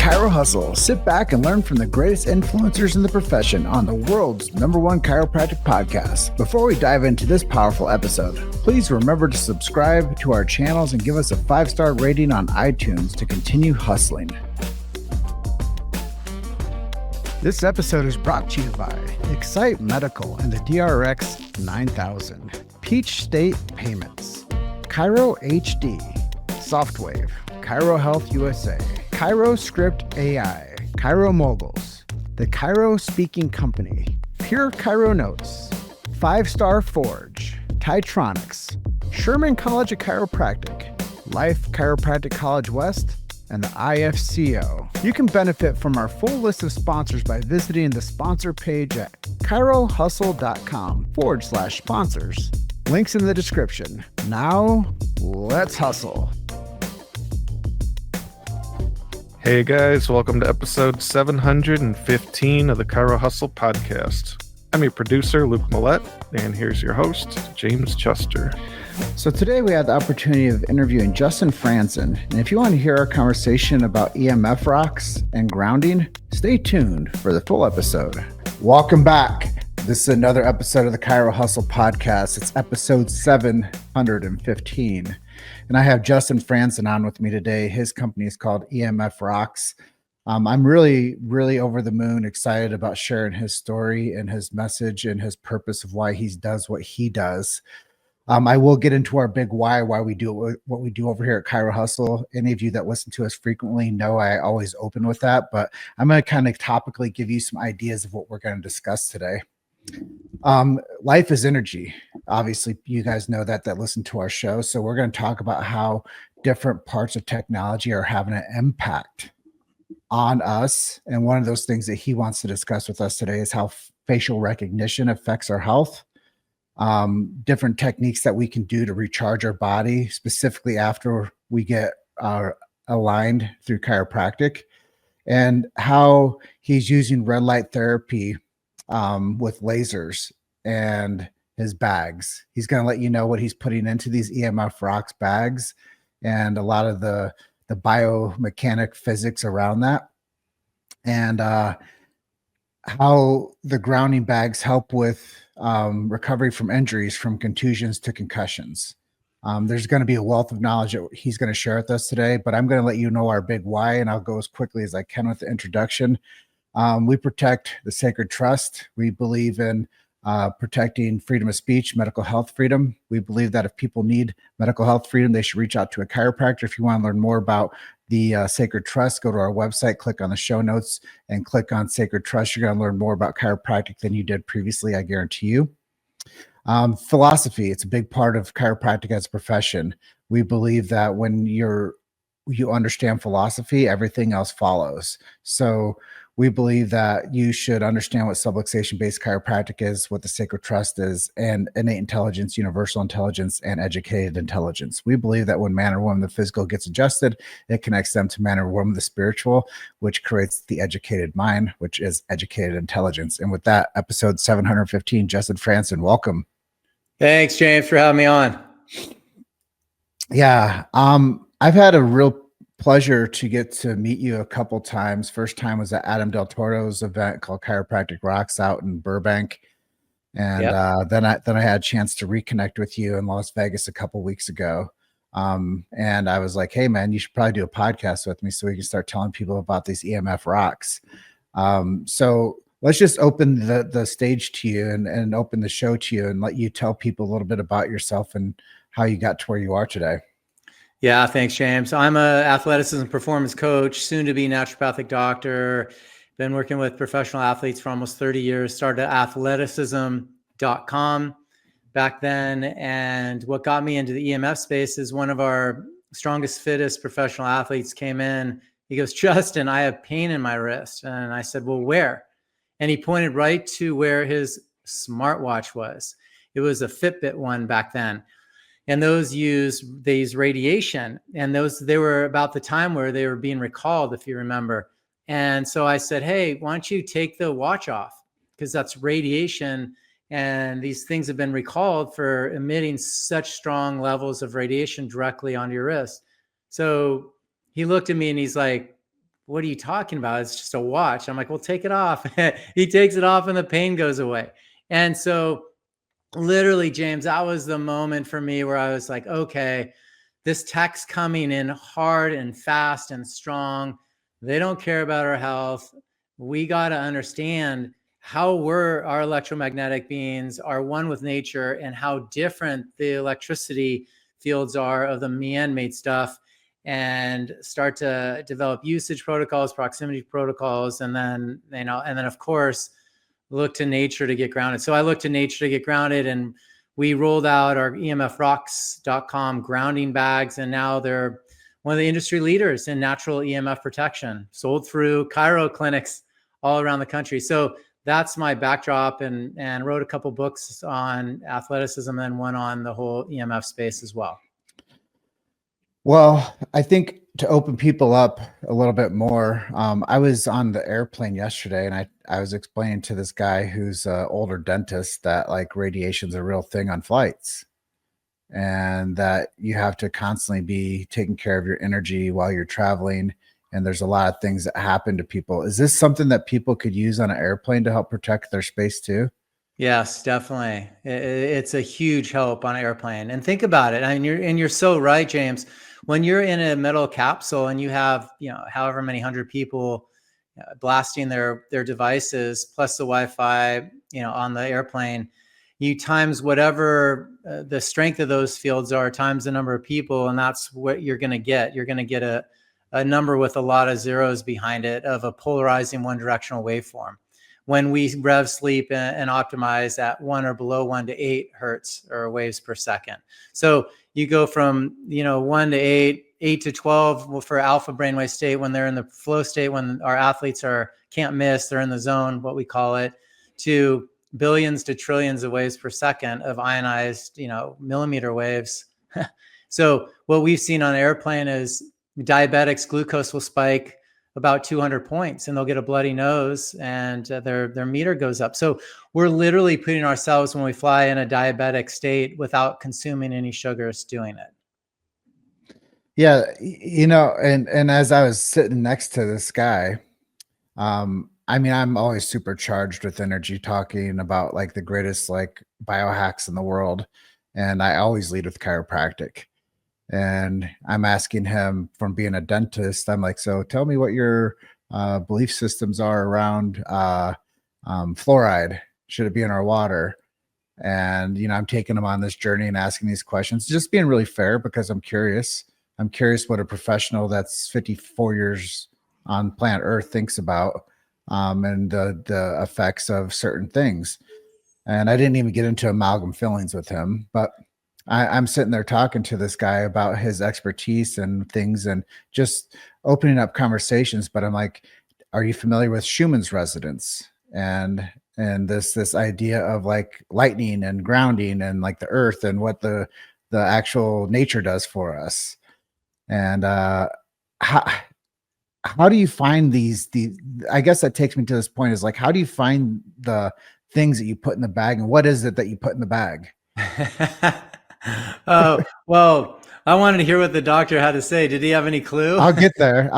Chiro Hustle. Sit back and learn from the greatest influencers in the profession on the world's #1 chiropractic podcast. Before we dive into this powerful episode, please remember to subscribe to our channels and give us a 5-star rating on iTunes to continue hustling. This episode is brought to you by Excite Medical and the DRX 9000, Peach State Payments, Chiro HD, Softwave, Chiro Health USA, Chiro Script AI, Chiro Moguls, the Chiro Speaking Company, Pure Chiro Notes, 5-Star Forge, Titronics, Sherman College of Chiropractic, Life Chiropractic College West, and the IFCO. You can benefit from our full list of sponsors by visiting the sponsor page at chirohustle.com/sponsors. Links in the description. Now, let's hustle. Hey guys, welcome to episode 715 of the Chiro Hustle podcast. I'm your producer, Luke Millette, and here's your host, James Chester. So today we had the opportunity of interviewing Justin Frandson. And if you want to hear our conversation about EMF Rocks and grounding, stay tuned for the full episode. Welcome back. This is another episode of the Chiro Hustle podcast. It's episode 715. And I have Justin Frandson on with me today. His company is called EMF Rocks. I'm really, really over the moon excited about sharing his story and his message and his purpose of why he does what he does. I will get into our big why we do what we do over here at Chiro Hustle. Any of you that listen to us frequently know I always open with that, but I'm going to kind of topically give you some ideas of what we're going to discuss today. Life is energy. Obviously, you guys know that listen to our show. So we're going to talk about how different parts of technology are having an impact on us. And one of those things that he wants to discuss with us today is how facial recognition affects our health. Different techniques that we can do to recharge our body, specifically after we get aligned through chiropractic, and how he's using red light therapy with lasers and his bags. He's going to let you know what he's putting into these EMF Rocks bags and a lot of the biomechanic physics around that, and how the grounding bags help with recovery from injuries, from contusions to concussions. There's going to be a wealth of knowledge that he's going to share with us today, but I'm going to let you know our big why, and I'll go as quickly as I can with the introduction. We protect the sacred trust. We believe in protecting freedom of speech, medical health freedom. We believe that if people need medical health freedom, they should reach out to a chiropractor. If you want to learn more about the Sacred Trust, go to our website, click on the show notes, and click on Sacred Trust. You're going to learn more about chiropractic than you did previously, I guarantee you. Philosophy, it's a big part of chiropractic as a profession. We believe that when you understand philosophy, everything else follows. So we believe that you should understand what subluxation-based chiropractic is, what the Sacred Trust is, and innate intelligence, universal intelligence, and educated intelligence. We believe that when man or woman, the physical, gets adjusted, it connects them to man or woman, the spiritual, which creates the educated mind, which is educated intelligence. And with that, episode 715, Justin Frandson, welcome. Thanks, James, for having me on. Yeah, I've had a real pleasure to get to meet you a couple times. First time was at Adam Del Toro's event called Chiropractic Rocks out in Burbank, and then I had a chance to reconnect with you in Las Vegas a couple weeks ago. And I was like, hey man, you should probably do a podcast with me so we can start telling people about these EMF Rocks. So let's just open the stage to you and open the show to you and let you tell people a little bit about yourself and how you got to where you are today. Yeah, thanks, James. I'm a athleticism performance coach, soon to be naturopathic doctor. Been working with professional athletes for almost 30 years. Started at athleticism.com back then. And what got me into the EMF space is one of our strongest, fittest professional athletes came in. He goes, Justin, I have pain in my wrist. And I said, well, where? And he pointed right to where his smartwatch was. It was a Fitbit one back then. And those use radiation, and they were about the time where they were being recalled, if you remember. And so I said, hey, why don't you take the watch off? Because that's radiation, and these things have been recalled for emitting such strong levels of radiation directly onto your wrist. So he looked at me and he's like, what are you talking about? It's just a watch. I'm like, well, take it off. He takes it off and the pain goes away. And so literally, James, that was the moment for me where I was like, okay, this tech's coming in hard and fast and strong. They don't care about our health. We got to understand how our electromagnetic beings are one with nature and how different the electricity fields are of the man-made stuff, and start to develop usage protocols, proximity protocols, and then, of course, look to nature to get grounded. So I looked to nature to get grounded, and we rolled out our EMFRocks.com grounding bags, and now they're one of the industry leaders in natural EMF protection, sold through Chiro clinics all around the country. So that's my backdrop, and wrote a couple books on athleticism and one on the whole EMF space as well. Well, I think to open people up a little bit more, I was on the airplane yesterday, and I was explaining to this guy who's an older dentist that like radiation's a real thing on flights, and that you have to constantly be taking care of your energy while you're traveling. And there's a lot of things that happen to people. Is this something that people could use on an airplane to help protect their space too? Yes, definitely. It's a huge help on an airplane. And think about it. I mean, you're so right, James. When you're in a metal capsule and you have, however many hundred people blasting their devices plus the Wi-Fi, on the airplane, you times whatever the strength of those fields are times the number of people, and that's what you're going to get. You're going to get a number with a lot of zeros behind it of a polarizing one directional waveform. When we rev sleep and optimize at 1 or below 1 to 8 hertz or waves per second. So you go from 1 to 8, 8 to 12 for alpha brainwave state when they're in the flow state, when our athletes can't miss, they're in the zone, what we call it, to billions to trillions of waves per second of ionized, millimeter waves. So what we've seen on an airplane is diabetics, glucose will spike about 200 points and they'll get a bloody nose, and their meter goes up. So we're literally putting ourselves, when we fly, in a diabetic state without consuming any sugars doing it. Yeah. And as I was sitting next to this guy, I mean, I'm always supercharged with energy, talking about like the greatest like biohacks in the world. And I always lead with chiropractic. And I'm asking him, from being a dentist, I'm like, so tell me what your belief systems are around fluoride. Should it be in our water? And, I'm taking him on this journey and asking these questions, just being really fair, because I'm curious. I'm curious what a professional that's 54 years on planet Earth thinks about and the effects of certain things. And I didn't even get into amalgam fillings with him, but I'm sitting there talking to this guy about his expertise and things and just opening up conversations. But I'm like, are you familiar with Schumann's resonance and this idea of like lightning and grounding and like the earth and what the actual nature does for us? And how do you find these I guess that takes me to this point, is like, how do you find the things that you put in the bag, and what is it that you put in the bag? Oh, well, I wanted to hear what the doctor had to say. Did he have any clue? I'll get there.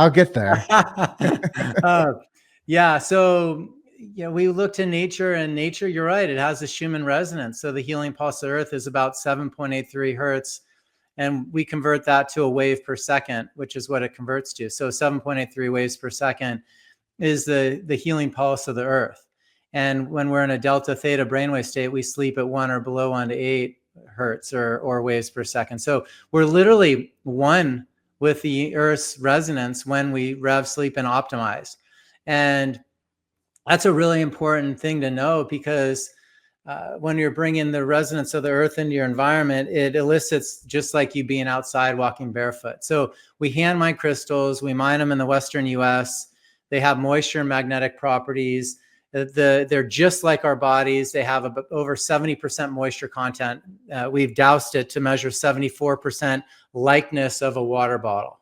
Yeah. So, we look to nature, and nature, you're right, it has a Schumann resonance. So the healing pulse of Earth is about 7.83 hertz. And we convert that to a wave per second, which is what it converts to. So 7.83 waves per second is the healing pulse of the Earth. And when we're in a delta theta brainwave state, we sleep at 1 or below 1 to 8 hertz or waves per second. So we're literally one with the Earth's resonance when we rev, sleep, and optimize. And that's a really important thing to know, because when you're bringing the resonance of the Earth into your environment, it elicits just like you being outside walking barefoot. So we hand mine crystals, we mine them in the Western US. They have moisture and magnetic properties. They're just like our bodies. They have over 70% moisture content. We've doused it to measure 74% likeness of a water bottle.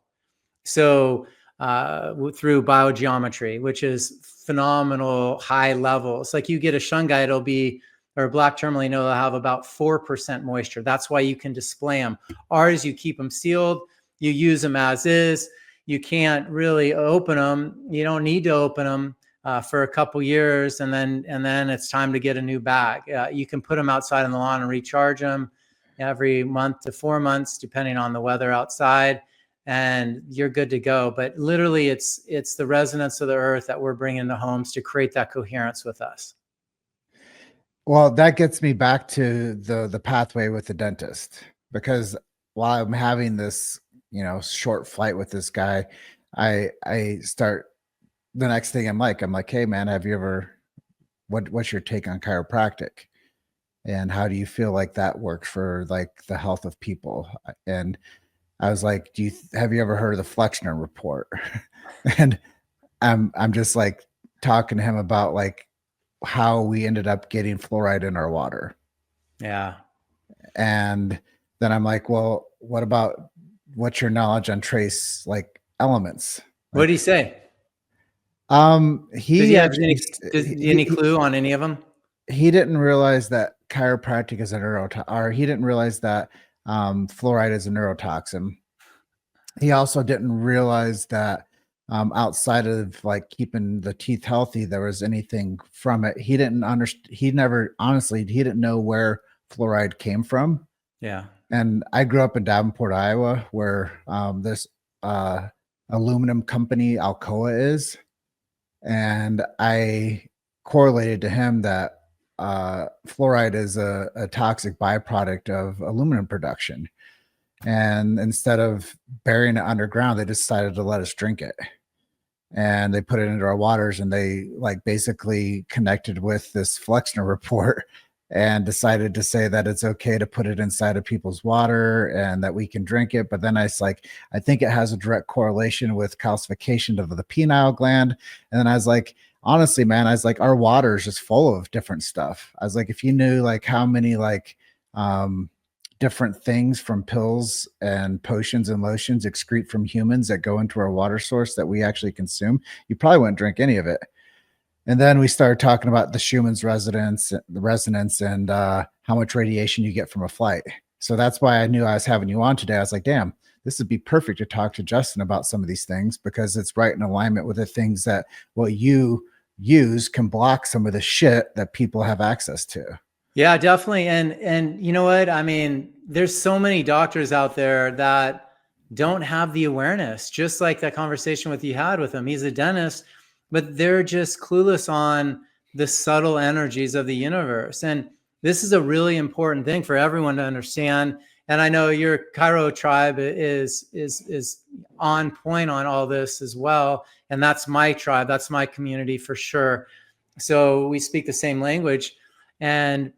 So through biogeometry, which is phenomenal high levels. Like you get a shungite, or a black tourmaline, they'll have about 4% moisture. That's why you can display them. Ours, you keep them sealed. You use them as is. you can't really open them. You don't need to open them for a couple years, and then it's time to get a new bag. You can put them outside on the lawn and recharge them every month to 4 months, depending on the weather outside, and you're good to go. But literally, it's the resonance of the earth that we're bringing into homes to create that coherence with us. Well, that gets me back to the pathway with the dentist, because while I'm having this, short flight with this guy, I start the next thing I'm like, hey man, have you ever, what's your take on chiropractic? And how do you feel like that works for like the health of people? And I was like, have you ever heard of the Flexner report? And I'm just like talking to him about like how we ended up getting fluoride in our water. Yeah. And then I'm like, well, what's your knowledge on trace like elements? What did he say? He Does he have actually, any clue on any of them? He didn't realize that chiropractic is a neurotoxin, or he didn't realize that fluoride is a neurotoxin. He also didn't realize that outside of like keeping the teeth healthy, there was anything from it. He didn't understand. He didn't know where fluoride came from. Yeah. And I grew up in Davenport, Iowa, where this aluminum company Alcoa is. And I correlated to him that fluoride is a toxic byproduct of aluminum production. And instead of burying it underground, they decided to let us drink it. And they put it into our waters, and they like basically connected with this Flexner report and decided to say that it's okay to put it inside of people's water and that we can drink it. But then I think it has a direct correlation with calcification of the pineal gland. And then I was like, honestly, man, our water is just full of different stuff. I was like, if you knew like how many like different things from pills and potions and lotions excrete from humans that go into our water source that we actually consume, you probably wouldn't drink any of it. And then we started talking about the Schumann's resonance, and how much radiation you get from a flight. So that's why I knew I was having you on today. I was like, damn, this would be perfect to talk to Justin about some of these things, because it's right in alignment with the things that what you use can block some of the shit that people have access to. Yeah, definitely. And you know what? I mean, there's so many doctors out there that don't have the awareness, just like that conversation you had with him. He's a dentist, but they're just clueless on the subtle energies of the universe. And this is a really important thing for everyone to understand. And I know your Chiro tribe is on point on all this as well. And that's my tribe. That's my community for sure. So we speak the same language. And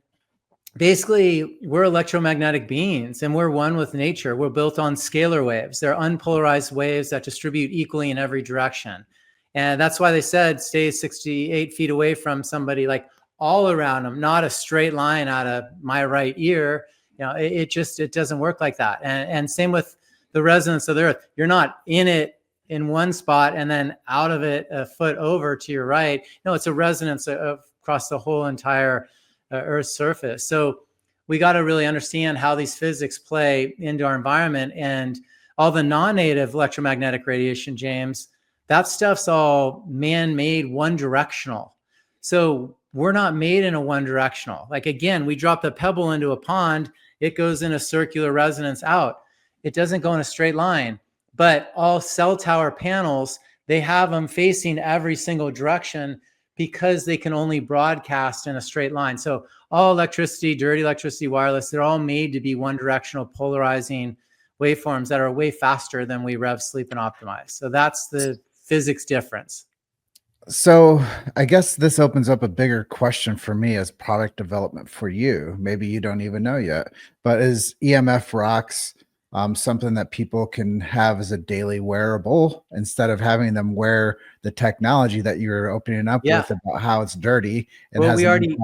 basically, we're electromagnetic beings, and we're one with nature. We're built on scalar waves. They're unpolarized waves that distribute equally in every direction. And that's why they said stay 68 feet away from somebody, like all around them, not a straight line out of my right ear. It doesn't work like that. And same with the resonance of the earth. You're not in it in one spot and then out of it a foot over to your right. No, it's a resonance across the whole entire Earth's surface. So we got to really understand how these physics play into our environment, and all the non-native electromagnetic radiation, James, that stuff's all man-made, one directional. So we're not made in a one directional. Like, again, we drop the pebble into a pond, it goes in a circular resonance out. It doesn't go in a straight line. But all cell tower panels, they have them facing every single direction, because they can only broadcast in a straight line. So all electricity, dirty electricity, wireless, they're all made to be one directional polarizing waveforms that are way faster than we rev, sleep, and optimize. So that's the physics difference. So I guess this opens up a bigger question for me as product development for you. Maybe you don't even know yet, but is EMF Rocks something that people can have as a daily wearable, instead of having them wear the technology that you're opening up with about how it's dirty and well, has we already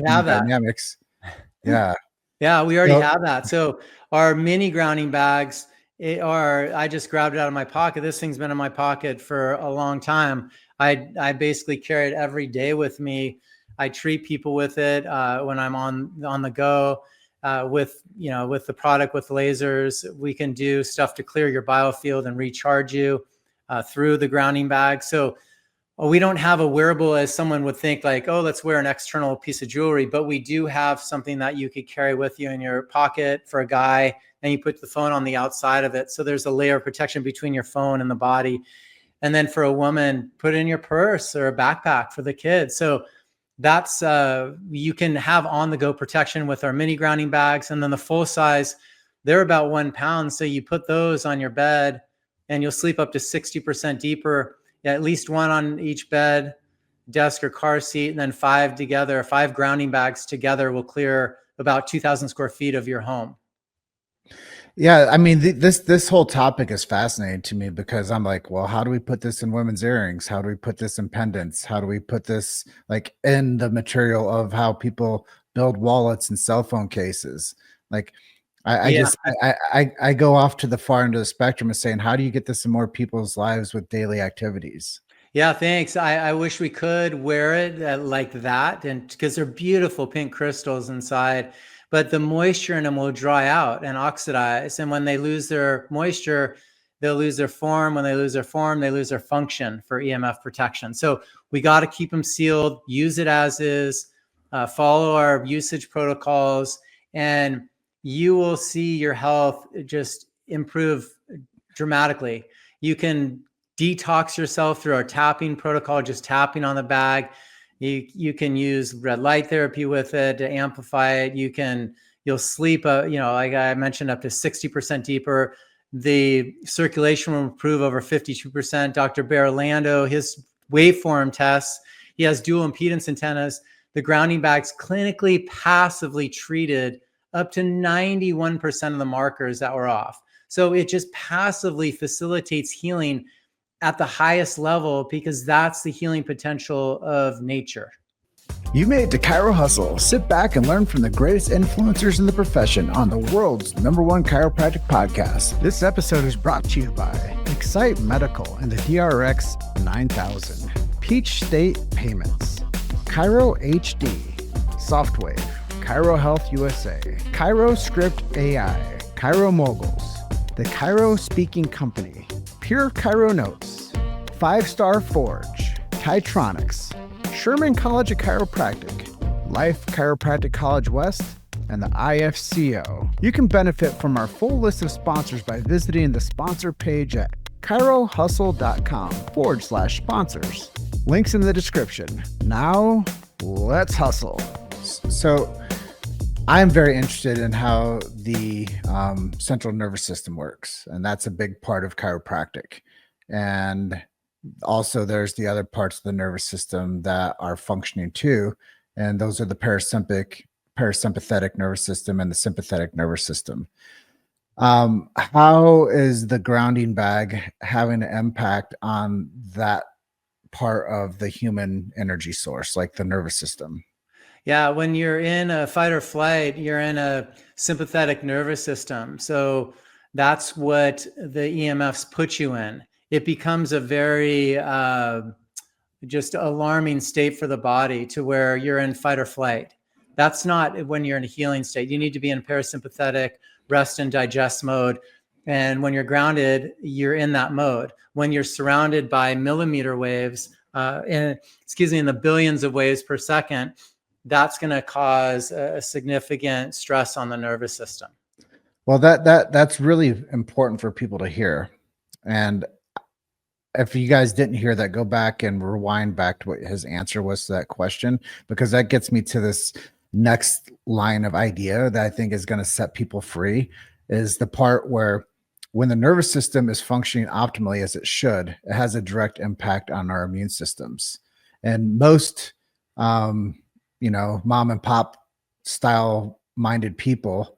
have that dynamics. Yeah. Yeah, we already have that. So our mini grounding bags I just grabbed it out of my pocket. This thing's been in my pocket for a long time. I basically carry it every day with me. I treat people with it when I'm on the go. with the product, with lasers. We can do stuff to clear your biofield and recharge you through the grounding bag. So we don't have a wearable as someone would think like, oh, let's wear an external piece of jewelry, but we do have something that you could carry with you in your pocket for a guy, and you put the phone on the outside of it. So there's a layer of protection between your phone and the body. And then for a woman, put it in your purse or a backpack for the kids. So that's, you can have on the go protection with our mini grounding bags. And then the full size, they're about 1 pound. So you put those on your bed and you'll sleep up to 60% deeper. At least one on each bed, desk or car seat, and then 5 together, 5 grounding bags together will clear about 2,000 square feet of your home. Yeah, I mean, this whole topic is fascinating to me because I'm like, well, how do we put this in women's earrings? How do we put this in pendants? How do we put this like in the material of how people build wallets and cell phone cases? Like, I go off to the far end of the spectrum of saying, how do you get this in more people's lives with daily activities? Yeah, thanks. I wish we could wear it like that, and because they're beautiful pink crystals inside, but the moisture in them will dry out and oxidize. And when they lose their moisture, they'll lose their form. When they lose their form, they lose their function for EMF protection. So we got to keep them sealed, use it as is, follow our usage protocols, and you will see your health just improve dramatically. You can detox yourself through our tapping protocol, just tapping on the bag. You can use red light therapy with it to amplify it. You'll sleep, like I mentioned, up to 60% deeper. The circulation will improve over 52%. Dr. Berlando, his waveform tests, he has dual impedance antennas. The grounding bags clinically passively treated up to 91% of the markers that were off. So it just passively facilitates healing at the highest level because that's the healing potential of nature. You made it to Chiro Hustle. Sit back and learn from the greatest influencers in the profession on the world's #1 chiropractic podcast. This episode is brought to you by Excite Medical and the DRX 9000, Peach State Payments, Chiro HD, Softwave, Chiro Health USA, Chiro Script AI, Chiro Moguls, the Chiro Speaking Company, Pure Chiro Notes, 5-Star Forge, Titronics, Sherman College of Chiropractic, Life Chiropractic College West, and the IFCO. You can benefit from our full list of sponsors by visiting the sponsor page at chirohustle.com/sponsors. Links in the description. Now, let's hustle. So, I'm very interested in how the central nervous system works, and that's a big part of chiropractic. And also, there's the other parts of the nervous system that are functioning too, and those are the parasympathetic nervous system and the sympathetic nervous system. How is the grounding bag having an impact on that part of the human energy source, like the nervous system? Yeah, when you're in a fight or flight, you're in a sympathetic nervous system. So that's what the EMFs put you in. It becomes a very just alarming state for the body to where you're in fight or flight. That's not when you're in a healing state. You need to be in parasympathetic rest and digest mode. And when you're grounded, you're in that mode. When you're surrounded by millimeter waves, in the billions of waves per second, that's going to cause a significant stress on the nervous system. Well, that's really important for people to hear. And if you guys didn't hear that, go back and rewind back to what his answer was to that question, because that gets me to this next line of idea that I think is going to set people free, is the part where when the nervous system is functioning optimally as it should, it has a direct impact on our immune systems. And most, mom and pop style minded people,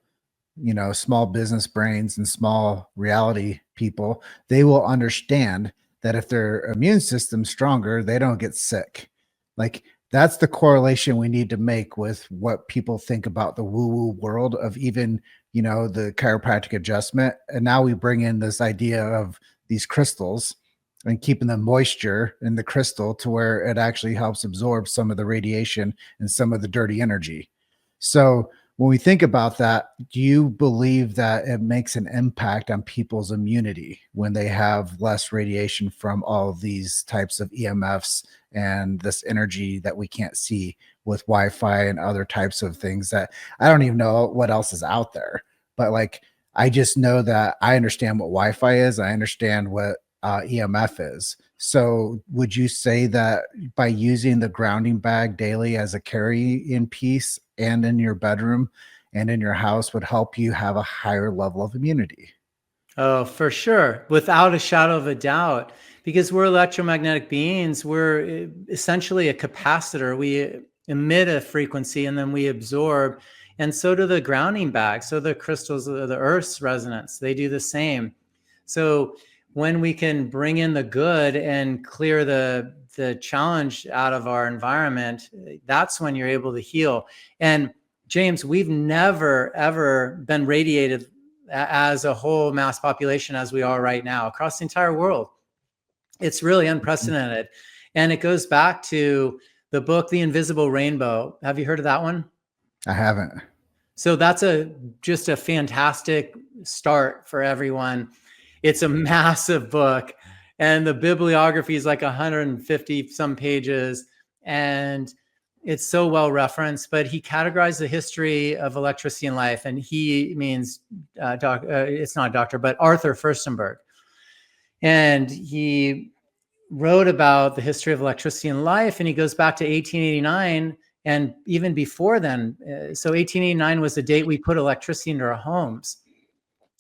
small business brains and small reality people, they will understand that if their immune system's stronger, they don't get sick. Like, that's the correlation we need to make with what people think about the woo-woo world of even, the chiropractic adjustment. And now we bring in this idea of these crystals and keeping the moisture in the crystal to where it actually helps absorb some of the radiation and some of the dirty energy. So when we think about that, do you believe that it makes an impact on people's immunity when they have less radiation from all of these types of EMFs and this energy that we can't see with Wi-Fi and other types of things that I don't even know what else is out there? But like, I just know that I understand what Wi-Fi is. I understand what EMF is. So would you say that by using the grounding bag daily as a carry-in piece and in your bedroom and in your house would help you have a higher level of immunity? Oh, for sure. Without a shadow of a doubt, because we're electromagnetic beings, we're essentially a capacitor. We emit a frequency and then we absorb. And so do the grounding bags. So the crystals of the Earth's resonance, they do the same. So when we can bring in the good and clear the challenge out of our environment, that's when you're able to heal. And James, we've never, ever been radiated as a whole mass population as we are right now across the entire world. It's really unprecedented. And it goes back to the book, The Invisible Rainbow. Have you heard of that one? I haven't. So that's just a fantastic start for everyone. It's a massive book and the bibliography is like 150 some pages and it's so well referenced, but he categorized the history of electricity in life. And he means, it's not a doctor, but Arthur Furstenberg. And he wrote about the history of electricity in life. And he goes back to 1889 and even before then. So 1889 was the date we put electricity into our homes.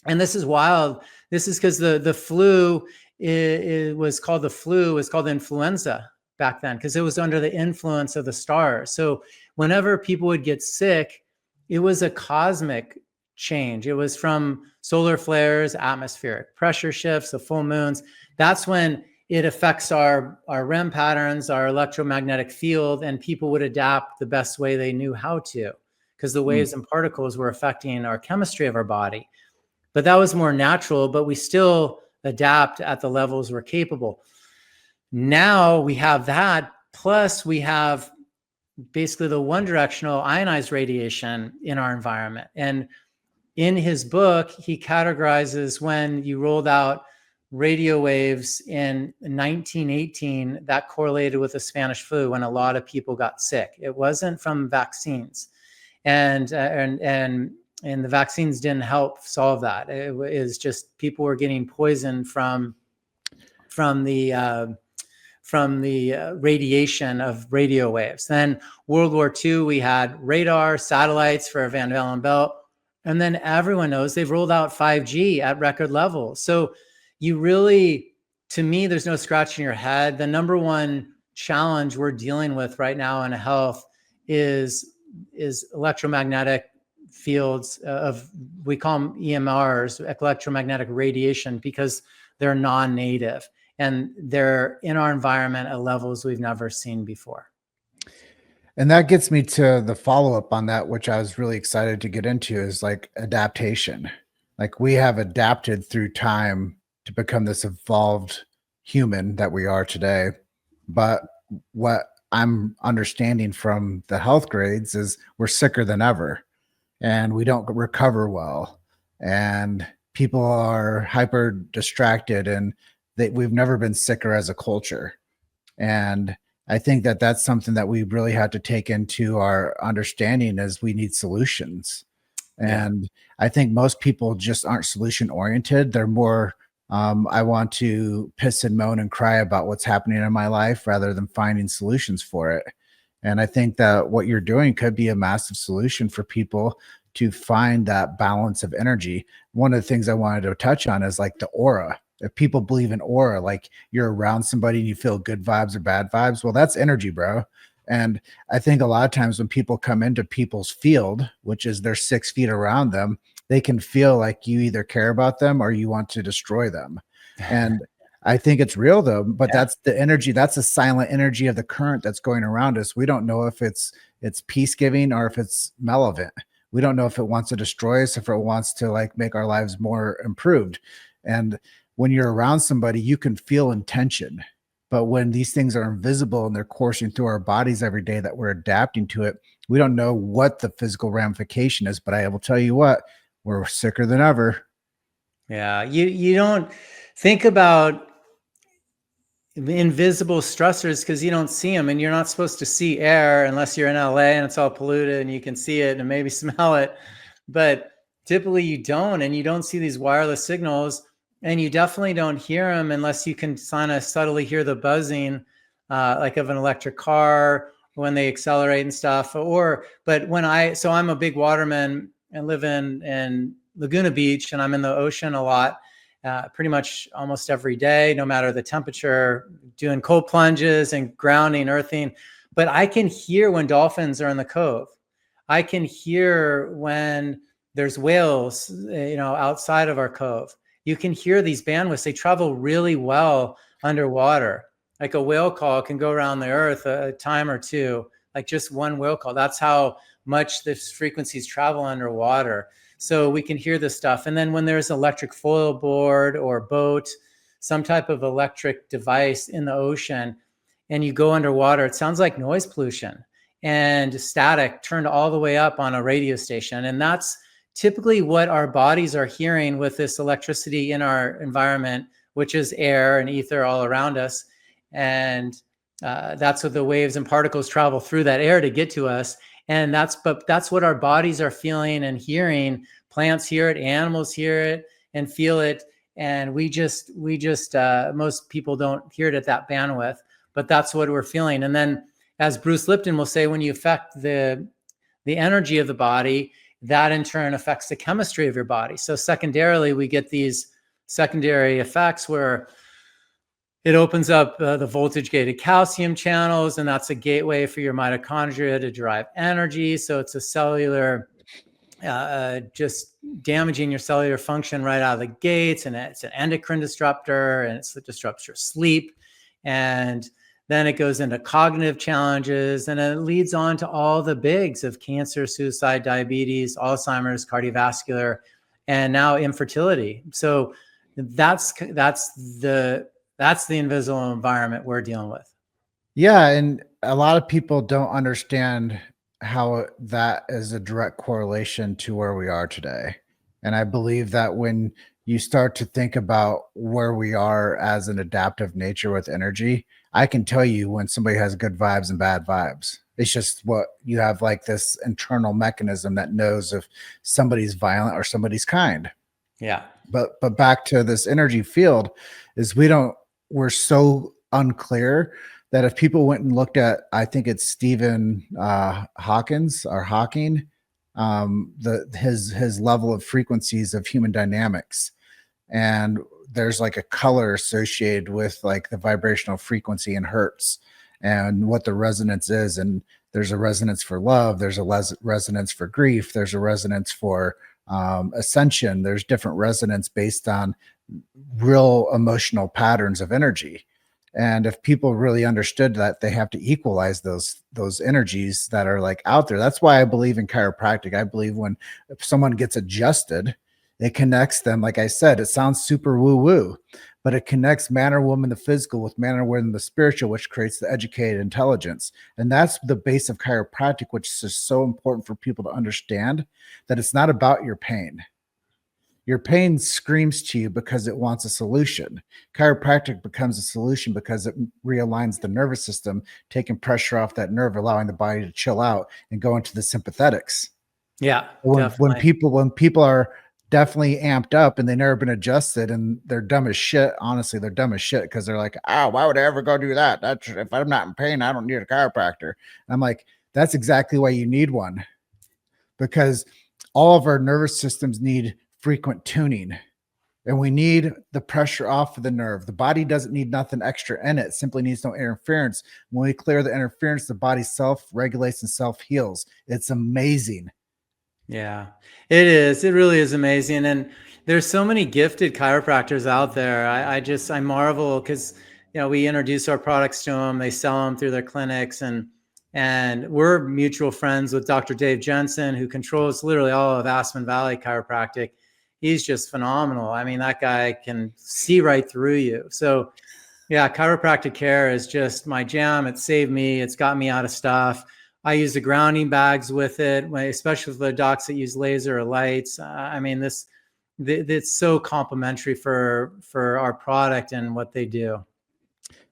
And this is wild. This is because the flu, it was called the flu, it was called influenza back then because it was under the influence of the stars. So whenever people would get sick, it was a cosmic change. It was from solar flares, atmospheric pressure shifts, the full moons. That's when it affects our REM patterns, our electromagnetic field, and people would adapt the best way they knew how to because the waves and particles were affecting our chemistry of our body. But that was more natural, but we still adapt at the levels we're capable. Now we have that, plus we have basically the one directional ionized radiation in our environment. And in his book, he categorizes when you rolled out radio waves in 1918, that correlated with the Spanish flu when a lot of people got sick. It wasn't from vaccines. And the vaccines didn't help solve that. It was just people were getting poisoned from the radiation of radio waves. Then World War II, we had radar, satellites for Van Allen belt. And then everyone knows they've rolled out 5G at record levels. So you really, to me, there's no scratching your head. The number one challenge we're dealing with right now in health is electromagnetic fields we call them EMRs, electromagnetic radiation, because they're non-native and they're in our environment at levels we've never seen before. And that gets me to the follow-up on that, which I was really excited to get into, is like adaptation. Like we have adapted through time to become this evolved human that we are today. But what I'm understanding from the health grades is we're sicker than ever and we don't recover well. And people are hyper distracted and we've never been sicker as a culture. And I think that that's something that we really had to take into our understanding as we need solutions. And I think most people just aren't solution oriented. They're more, I want to piss and moan and cry about what's happening in my life rather than finding solutions for it. And I think that what you're doing could be a massive solution for people to find that balance of energy. One of the things I wanted to touch on is like the aura. If people believe in aura, like you're around somebody and you feel good vibes or bad vibes, well, that's energy, bro. And I think a lot of times when people come into people's field, which is they're 6 feet around them, they can feel like you either care about them or you want to destroy them. And I think it's real though, but that's the energy. That's the silent energy of the current that's going around us. We don't know if it's peace giving or if it's malevolent. We don't know if it wants to destroy us, if it wants to like make our lives more improved. And when you're around somebody, you can feel intention, But when these things are invisible and they're coursing through our bodies every day that we're adapting to it, we don't know what the physical ramification is. But I will tell you what, we're sicker than ever. Yeah. You don't think about invisible stressors because you don't see them, and you're not supposed to see air unless you're in LA and it's all polluted and you can see it and maybe smell it. But typically you don't, and you don't see these wireless signals, and you definitely don't hear them unless you can kind of subtly hear the buzzing, like of an electric car when they accelerate and stuff. But so I'm a big waterman and live in Laguna Beach, and I'm in the ocean a lot. Pretty much almost every day, no matter the temperature, doing cold plunges and grounding, earthing. But I can hear when dolphins are in the cove. I can hear when there's whales, outside of our cove. You can hear these bandwidths. They travel really well underwater. Like a whale call can go around the earth a time or two, like just one whale call. That's how much the frequencies travel underwater. So we can hear this stuff. And then when there's electric foil board or boat, some type of electric device in the ocean, and you go underwater, it sounds like noise pollution and static turned all the way up on a radio station. And that's typically what our bodies are hearing with this electricity in our environment, which is air and ether all around us. And that's what the waves and particles travel through that air to get to us. And that's what our bodies are feeling and hearing. Plants hear it, animals hear it and feel it. And we just most people don't hear it at that bandwidth, but that's what we're feeling. And then, as Bruce Lipton will say, when you affect the energy of the body, that in turn affects the chemistry of your body. So secondarily, we get these secondary effects where it opens up the voltage-gated calcium channels, and that's a gateway for your mitochondria to derive energy. So it's a cellular, just damaging your cellular function right out of the gates, and it's an endocrine disruptor, and it disrupts your sleep. And then it goes into cognitive challenges, and it leads on to all the bigs of cancer, suicide, diabetes, Alzheimer's, cardiovascular, and now infertility. So that's the invisible environment we're dealing with. Yeah. And a lot of people don't understand how that is a direct correlation to where we are today. And I believe that when you start to think about where we are as an adaptive nature with energy, I can tell you when somebody has good vibes and bad vibes. It's just what you have, like this internal mechanism that knows if somebody's violent or somebody's kind. Yeah. But back to this energy field is we're so unclear that if people went and looked at, I think it's Stephen Hawkins or Hawking, his level of frequencies of human dynamics, and there's like a color associated with like the vibrational frequency in hertz and what the resonance is. And there's a resonance for love. There's a resonance for grief. There's a resonance for ascension. There's different resonance based on real emotional patterns of energy. And if people really understood that, they have to equalize those energies that are like out there. That's why I believe in chiropractic. I believe if someone gets adjusted, it connects them. Like I said, it sounds super woo-woo, but it connects man or woman, the physical, with man or woman, the spiritual, which creates the educated intelligence. And that's the base of chiropractic, which is so important for people to understand, that it's not about your pain. Your pain screams to you because it wants a solution. Chiropractic becomes a solution because it realigns the nervous system, taking pressure off that nerve, allowing the body to chill out and go into the sympathetics. Yeah. When people are definitely amped up and they've never been adjusted and they're dumb as shit. Honestly, they're dumb as shit because they're like, oh, why would I ever go do that? That's, if I'm not in pain, I don't need a chiropractor. And I'm like, that's exactly why you need one, because all of our nervous systems need frequent tuning, and we need the pressure off of the nerve. The body doesn't need nothing extra in it. It simply needs no interference. When we clear the interference, the body self-regulates and self-heals. It's amazing. Yeah, it is. It really is amazing. And there's so many gifted chiropractors out there. I marvel because, we introduce our products to them. They sell them through their clinics, and we're mutual friends with Dr. Dave Jensen, who controls literally all of Aspen Valley Chiropractic. He's just phenomenal. I mean, that guy can see right through you. So Yeah, chiropractic care is just my jam. It saved me. It's got me out of stuff. I use the grounding bags with it, especially for the docs that use laser or lights. I mean, it's so complimentary for our product and what they do.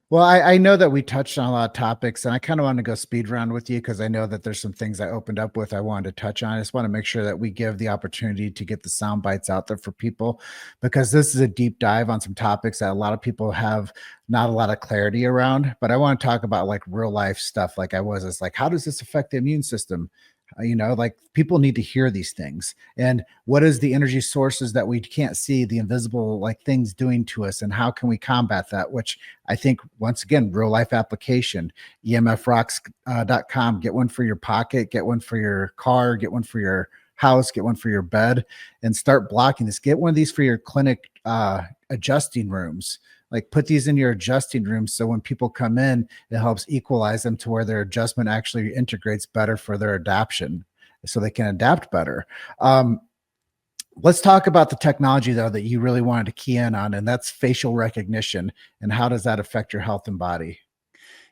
Well, I know that we touched on a lot of topics, and I kind of want to go speed round with you because I know that there's some things I opened up with I wanted to touch on. I just want to make sure that we give the opportunity to get the sound bites out there for people, because this is a deep dive on some topics that a lot of people have not a lot of clarity around. But I want to talk about like real life stuff. Like it's like, how does this affect the immune system? Like people need to hear these things. And what is the energy sources that we can't see, the invisible like things doing to us, and how can we combat that? Which I think, once again, real life application. EMFrocks.com. Get one for your pocket, get one for your car, get one for your house, get one for your bed, and start blocking this. Get one of these for your clinic adjusting rooms. Like put these in your adjusting room, so when people come in, it helps equalize them to where their adjustment actually integrates better for their adaptation, so they can adapt better. Let's talk about the technology, though, that you really wanted to key in on, and that's facial recognition. And how does that affect your health and body?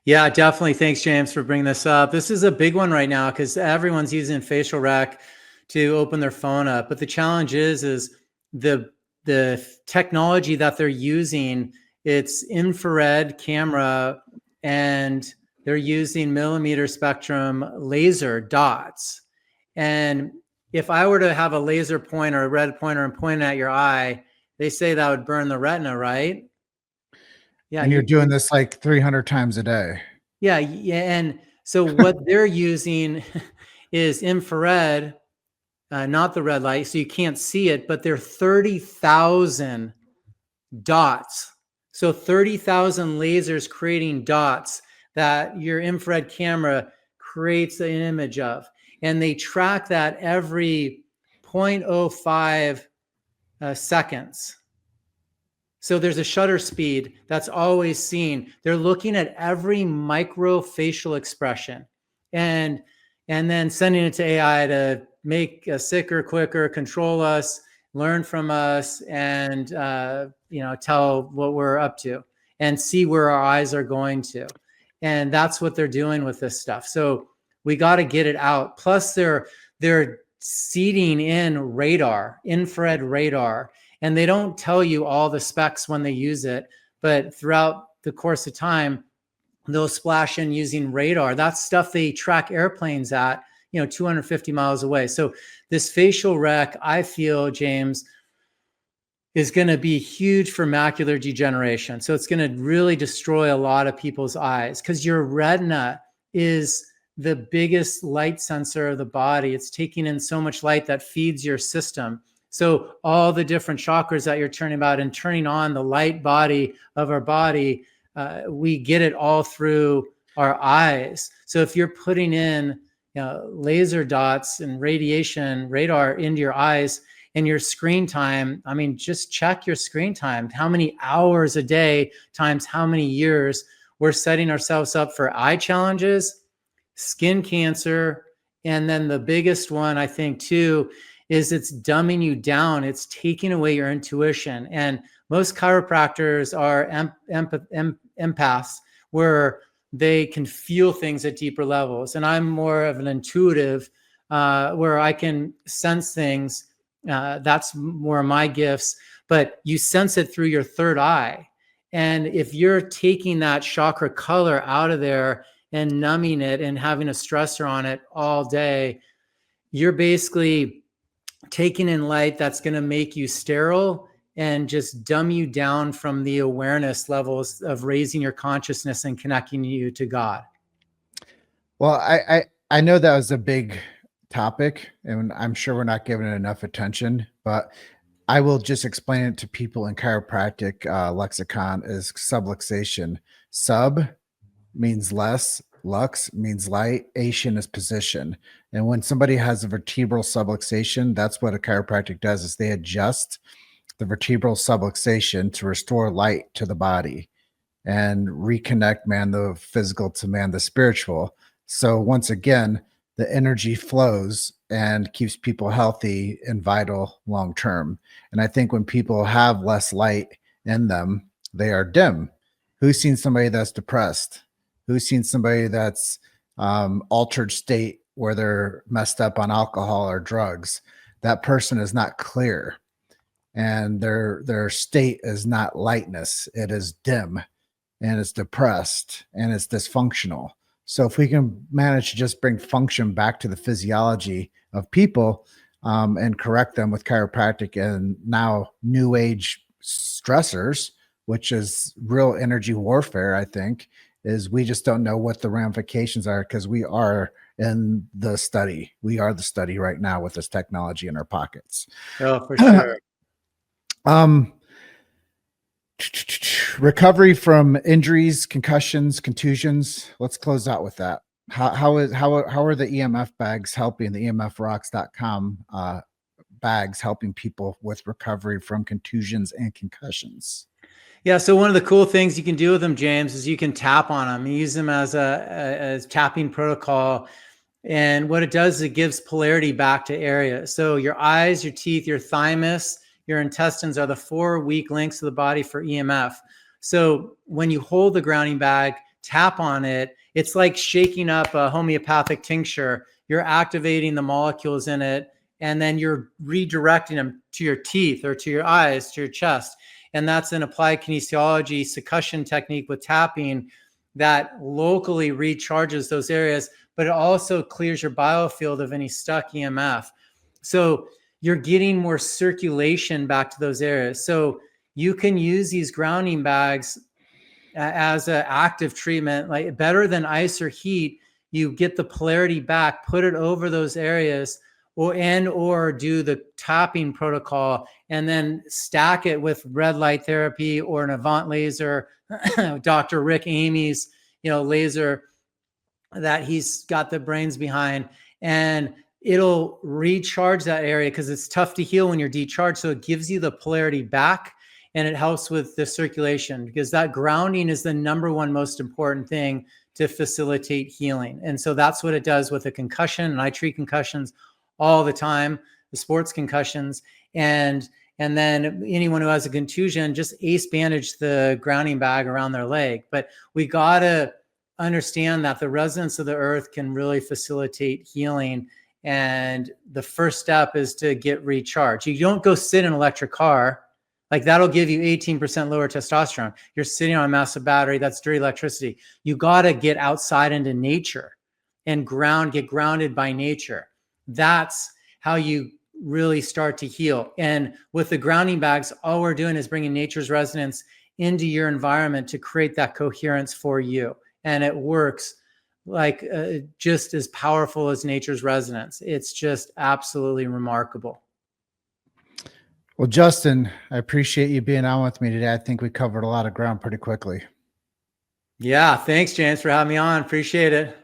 Yeah, definitely. Thanks, James, for bringing this up. This is a big one right now because everyone's using facial rec to open their phone up. But the challenge is the technology that they're using. It's infrared camera, and they're using millimeter spectrum laser dots. And if I were to have a laser pointer, a red pointer, and point at your eye, they say that would burn the retina, right? Yeah, And you're doing this like 300 times a day. Yeah. And so what they're using is infrared, not the red light, so you can't see it, but they're 30,000 dots. So 30,000 lasers creating dots that your infrared camera creates an image of. And they track that every 0.05 seconds. So there's a shutter speed that's always seen. They're looking at every micro facial expression and then sending it to AI to make us sicker, quicker, control us, learn from us, and tell what we're up to and see where our eyes are going to. And that's what they're doing with this stuff. So we got to get it out. Plus they're seeding in radar, infrared radar. And they don't tell you all the specs when they use it, but throughout the course of time, they'll splash in using radar. That's stuff they track airplanes at, 250 miles away. So this facial rec, I feel, James, is going to be huge for macular degeneration. So it's going to really destroy a lot of people's eyes because your retina is the biggest light sensor of the body. It's taking in so much light that feeds your system. So all the different chakras that you're turning about and turning on the light body of our body, we get it all through our eyes. So if you're putting in laser dots and radiation radar into your eyes and your screen time, I mean, just check your screen time. How many hours a day times how many years we're setting ourselves up for eye challenges, skin cancer, and then the biggest one, I think, too, is it's dumbing you down. It's taking away your intuition. And most chiropractors are empaths, where they can feel things at deeper levels. And I'm more of an intuitive, where I can sense things. That's more my gifts, but you sense it through your third eye. And if you're taking that chakra color out of there and numbing it and having a stressor on it all day, you're basically taking in light that's going to make you sterile and just dumb you down from the awareness levels of raising your consciousness and connecting you to God. Well, I know that was a big topic, and I'm sure we're not giving it enough attention, but I will just explain it to people in chiropractic lexicon is subluxation. Sub means less, lux means light, ation is position. And when somebody has a vertebral subluxation, that's what a chiropractic does, is they adjust the vertebral subluxation to restore light to the body and reconnect man the physical to man the spiritual. So once again, the energy flows and keeps people healthy and vital long term. And I think when people have less light in them, they are dim. Who's seen somebody that's depressed? Who's seen somebody that's altered state where they're messed up on alcohol or drugs? That person is not clear, and their state is not lightness. It is dim, and it's depressed, and it's dysfunctional. So if we can manage to just bring function back to the physiology of people, and correct them with chiropractic and now new age stressors, which is real energy warfare, I think, is we just don't know what the ramifications are, because we are in the study. We are the study right now with this technology in our pockets. Oh, for sure. Recovery from injuries, concussions, contusions. Let's close out with that. How are the EMF bags helping, the EMFRocks.com bags helping people with recovery from contusions and concussions? Yeah. So one of the cool things you can do with them, James, is you can tap on them and use them as a tapping protocol. And what it does is it gives polarity back to areas. So your eyes, your teeth, your thymus, your intestines are the 4 weak links of the body for EMF. So when you hold the grounding bag, tap on it, it's like shaking up a homeopathic tincture. You're activating the molecules in it, and then you're redirecting them to your teeth or to your eyes, to your chest. And that's an applied kinesiology succussion technique with tapping that locally recharges those areas, but it also clears your biofield of any stuck EMF. So you're getting more circulation back to those areas. So you can use these grounding bags as an active treatment, like better than ice or heat. You get the polarity back, put it over those areas, or do the tapping protocol, and then stack it with red light therapy or an Avant laser, Dr. Rick Amy's, laser that he's got the brains behind, and it'll recharge that area because it's tough to heal when you're decharged. So it gives you the polarity back, and it helps with the circulation, because that grounding is the number one most important thing to facilitate healing. And so that's what it does with a concussion. And I treat concussions all the time, the sports concussions. And then anyone who has a contusion, just ace bandage the grounding bag around their leg. But we got to understand that the resonance of the earth can really facilitate healing. And the first step is to get recharged. You don't go sit in an electric car. Like, that'll give you 18% lower testosterone. You're sitting on a massive battery. That's dirty electricity. You got to get outside into nature and get grounded by nature. That's how you really start to heal. And with the grounding bags, all we're doing is bringing nature's resonance into your environment to create that coherence for you. And it works like just as powerful as nature's resonance. It's just absolutely remarkable. Well, Justin, I appreciate you being on with me today. I think we covered a lot of ground pretty quickly. Yeah. Thanks, James, for having me on. Appreciate it.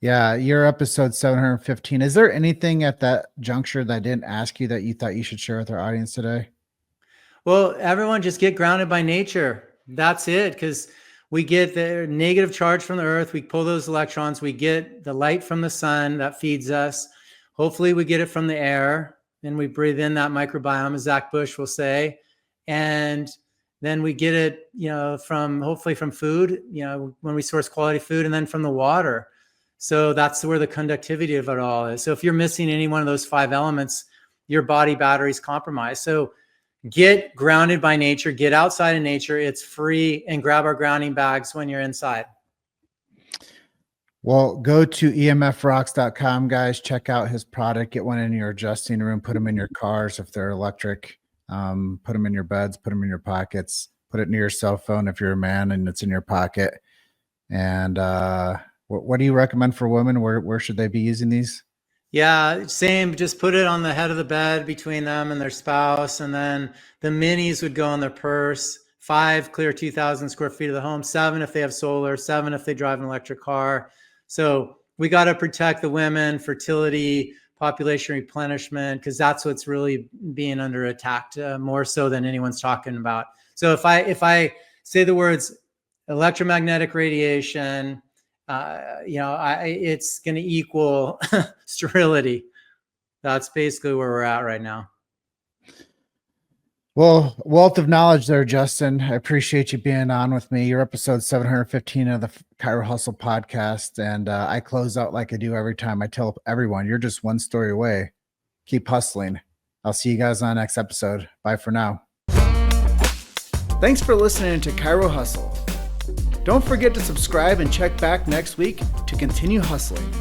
Yeah. You're episode 715. Is there anything at that juncture that I didn't ask you that you thought you should share with our audience today? Well, everyone just get grounded by nature. That's it. Because we get the negative charge from the earth. We pull those electrons. We get the light from the sun that feeds us. Hopefully we get it from the air, and we breathe in that microbiome, as Zach Bush will say. And then we get it, hopefully from food, when we source quality food, and then from the water. So that's where the conductivity of it all is. So if you're missing any one of those 5 elements, your body battery is compromised. So get grounded by nature, get outside in nature. It's free, and grab our grounding bags when you're inside. Well, go to emfrocks.com, guys. Check out his product. Get one in your adjusting room. Put them in your cars if they're electric. Put them in your beds. Put them in your pockets. Put it near your cell phone if you're a man and it's in your pocket. And what do you recommend for women? Where should they be using these? Yeah, same. Just put it on the head of the bed between them and their spouse. And then the minis would go in their purse. 5, clear 2,000 square feet of the home. 7 if they have solar. 7 if they drive an electric car. So we got to protect the women, fertility, population replenishment, because that's what's really being under attack, more so than anyone's talking about. So if I say the words electromagnetic radiation, it's going to equal sterility. That's basically where we're at right now. Well, wealth of knowledge there, Justin. I appreciate you being on with me. You're episode 715 of the Chiro Hustle podcast. And I close out like I do every time. I tell everyone, you're just one story away. Keep hustling. I'll see you guys on the next episode. Bye for now. Thanks for listening to Chiro Hustle. Don't forget to subscribe and check back next week to continue hustling.